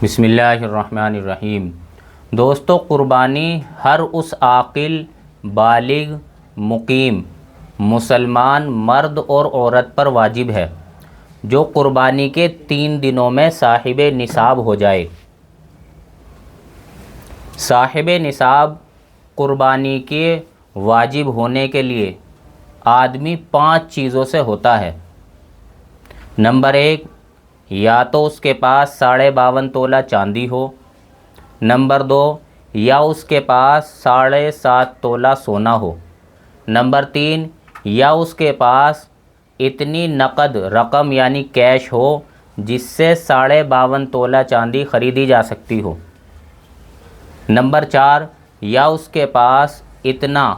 بسم اللہ الرحمن الرحیم۔ دوستو، قربانی ہر اس عاقل، بالغ، مقیم مسلمان مرد اور عورت پر واجب ہے جو قربانی کے 3 دنوں میں صاحب نصاب ہو جائے۔ صاحب نصاب قربانی کے واجب ہونے کے لیے آدمی 5 چیزوں سے ہوتا ہے۔ نمبر 1، یا تو اس کے پاس 52.5 تولہ چاندی ہو۔ نمبر 2، یا اس کے پاس 7.5 تولہ سونا ہو۔ نمبر 3، یا اس کے پاس اتنی نقد رقم یعنی کیش ہو جس سے 52.5 تولہ چاندی خریدی جا سکتی ہو۔ نمبر 4، یا اس کے پاس اتنا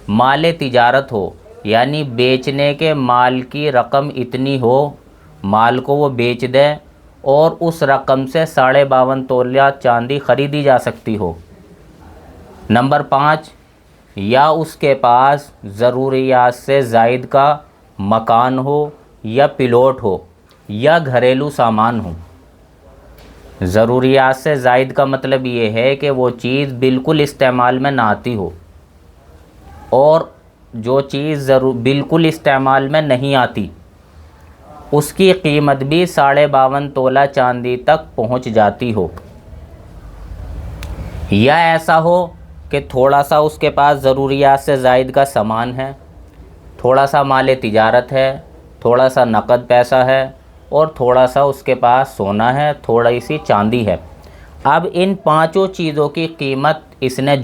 مال تجارت ہو یعنی بیچنے کے مال کی رقم اتنی ہو، مال کو وہ بیچ دے اور اس رقم سے 52.5 تولہ چاندی خریدی جا سکتی ہو۔ نمبر 5، یا اس کے پاس ضروریات سے زائد کا مکان ہو یا پلاٹ ہو یا گھریلو سامان ہو۔ ضروریات سے زائد کا مطلب یہ ہے کہ وہ چیز بالکل استعمال میں نہ آتی ہو، اور جو چیز بالکل استعمال میں نہیں آتی اس کی قیمت بھی 52.5 تولہ چاندی تک پہنچ جاتی ہو۔ یا ایسا ہو کہ تھوڑا سا اس کے پاس ضروریات سے زائد کا سامان ہے، تھوڑا سا مال تجارت ہے، تھوڑا سا نقد پیسہ ہے اور تھوڑا سا اس کے پاس سونا ہے، تھوڑی سی چاندی ہے۔ اب ان 5 چیزوں کی قیمت اس نے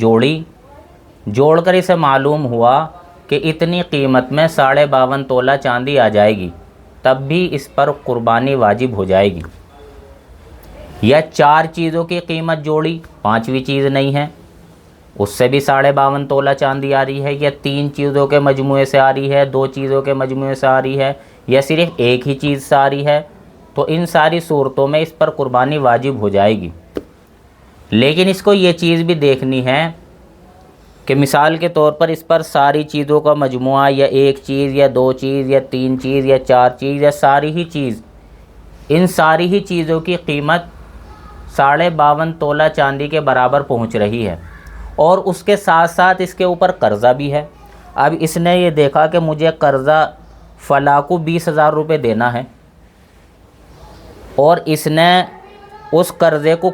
جوڑ کر اسے معلوم ہوا کہ اتنی قیمت میں 52.5 تولہ چاندی آ جائے گی، تب بھی اس پر قربانی واجب ہو جائے گی۔ یا 4 چیزوں کی قیمت جوڑی، 5ویں چیز نہیں ہے، اس سے بھی 52.5 تولہ چاندی آ رہی ہے، یا 3 چیزوں کے مجموعے سے آ رہی ہے، 2 چیزوں کے مجموعے سے آ رہی ہے، یا صرف ایک ہی چیز سے آ رہی ہے، تو ان ساری صورتوں میں اس پر قربانی واجب ہو جائے گی۔ لیکن اس کو یہ چیز بھی دیکھنی ہے کہ مثال کے طور پر اس پر ساری چیزوں کا مجموعہ، یا ایک چیز یا 2 چیز یا 3 چیز یا 4 چیز یا ساری ہی چیز، ان ساری ہی چیزوں کی قیمت 52.5 تولہ چاندی کے برابر پہنچ رہی ہے، اور اس کے ساتھ ساتھ اس کے اوپر قرضہ بھی ہے۔ اب اس نے یہ دیکھا کہ مجھے قرضہ فلاں کو 20,000 روپے دینا ہے، اور اس نے اس قرضے کو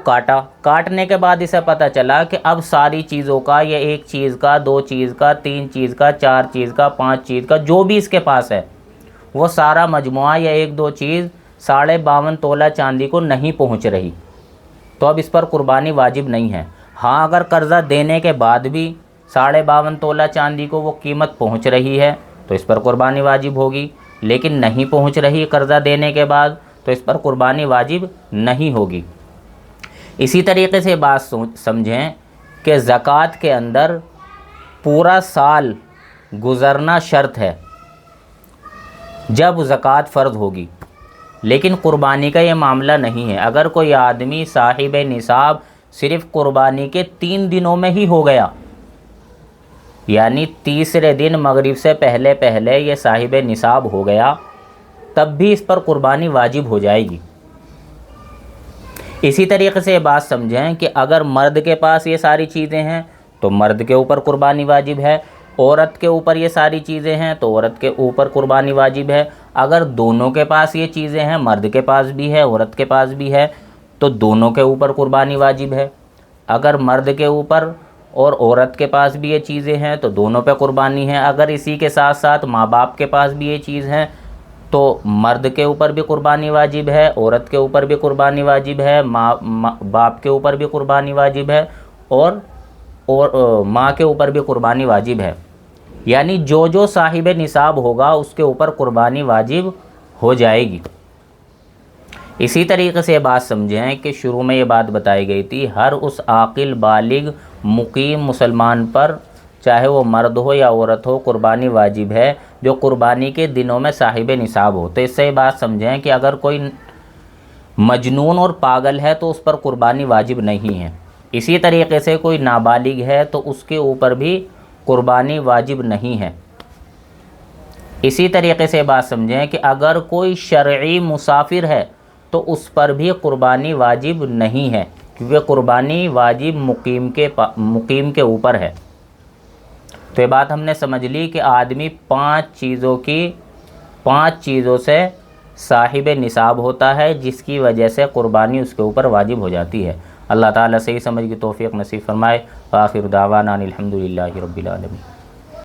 کاٹنے کے بعد اسے پتہ چلا کہ اب ساری چیزوں کا، یا ایک چیز کا، 2 چیز کا، 3 چیز کا، 4 چیز کا، 5 چیز کا، جو بھی اس کے پاس ہے وہ سارا مجموعہ یا 1-2 چیز 52.5 تولہ چاندی کو نہیں پہنچ رہی، تو اب اس پر قربانی واجب نہیں ہے۔ ہاں، اگر قرضہ دینے کے بعد بھی 52.5 تولہ چاندی کو وہ قیمت پہنچ رہی ہے تو اس پر قربانی واجب ہوگی، لیکن نہیں پہنچ رہی قرضہ دینے کے بعد تو اس پر قربانی واجب نہیں ہوگی۔ اسی طریقے سے بات سمجھیں کہ زکوٰۃ کے اندر پورا سال گزرنا شرط ہے جب زکوٰۃ فرض ہوگی، لیکن قربانی کا یہ معاملہ نہیں ہے۔ اگر کوئی آدمی صاحب نصاب صرف قربانی کے 3 دنوں میں ہی ہو گیا، یعنی تیسرے دن مغرب سے پہلے یہ صاحب نصاب ہو گیا، تب بھی اس پر قربانی واجب ہو جائے گی۔ اسی طریقے سے یہ بات سمجھیں کہ اگر مرد کے پاس یہ ساری چیزیں ہیں تو مرد کے اوپر قربانی واجب ہے، عورت کے اوپر یہ ساری چیزیں ہیں تو عورت کے اوپر قربانی واجب ہے۔ اگر دونوں کے پاس یہ چیزیں ہیں، مرد کے پاس بھی ہے عورت کے پاس بھی ہے، تو دونوں کے اوپر قربانی واجب ہے۔ اگر مرد کے اوپر اور عورت کے پاس بھی یہ چیزیں ہیں تو دونوں پہ قربانی ہے۔ اگر اسی کے ساتھ ساتھ ماں باپ کے پاس بھی یہ چیز ہے تو مرد کے اوپر بھی قربانی واجب ہے، عورت کے اوپر بھی قربانی واجب ہے، باپ کے اوپر بھی قربانی واجب ہے، اور ماں کے اوپر بھی قربانی واجب ہے۔ یعنی جو صاحب نصاب ہوگا اس کے اوپر قربانی واجب ہو جائے گی۔ اسی طریقے سے یہ بات سمجھیں کہ شروع میں یہ بات بتائی گئی تھی، ہر اس عاقل، بالغ، مقیم مسلمان پر، چاہے وہ مرد ہو یا عورت ہو، قربانی واجب ہے جو قربانی کے دنوں میں صاحب نصاب ہو۔ تو اس سے یہ بات سمجھیں کہ اگر کوئی مجنون اور پاگل ہے تو اس پر قربانی واجب نہیں ہے۔ اسی طریقے سے کوئی نابالغ ہے تو اس کے اوپر بھی قربانی واجب نہیں ہے۔ اسی طریقے سے بات سمجھیں کہ اگر کوئی شرعی مسافر ہے تو تو اس پر بھی قربانی واجب نہیں ہے، کیونکہ قربانی واجب مقیم کے اوپر ہے۔ تو یہ بات ہم نے سمجھ لی کہ آدمی پانچ چیزوں سے صاحب نصاب ہوتا ہے، جس کی وجہ سے قربانی اس کے اوپر واجب ہو جاتی ہے۔ اللہ تعالیٰ صحیح سمجھ کی توفیق نصیب فرمائے۔ آخر دعوانا ان الحمد للہ رب العالمین۔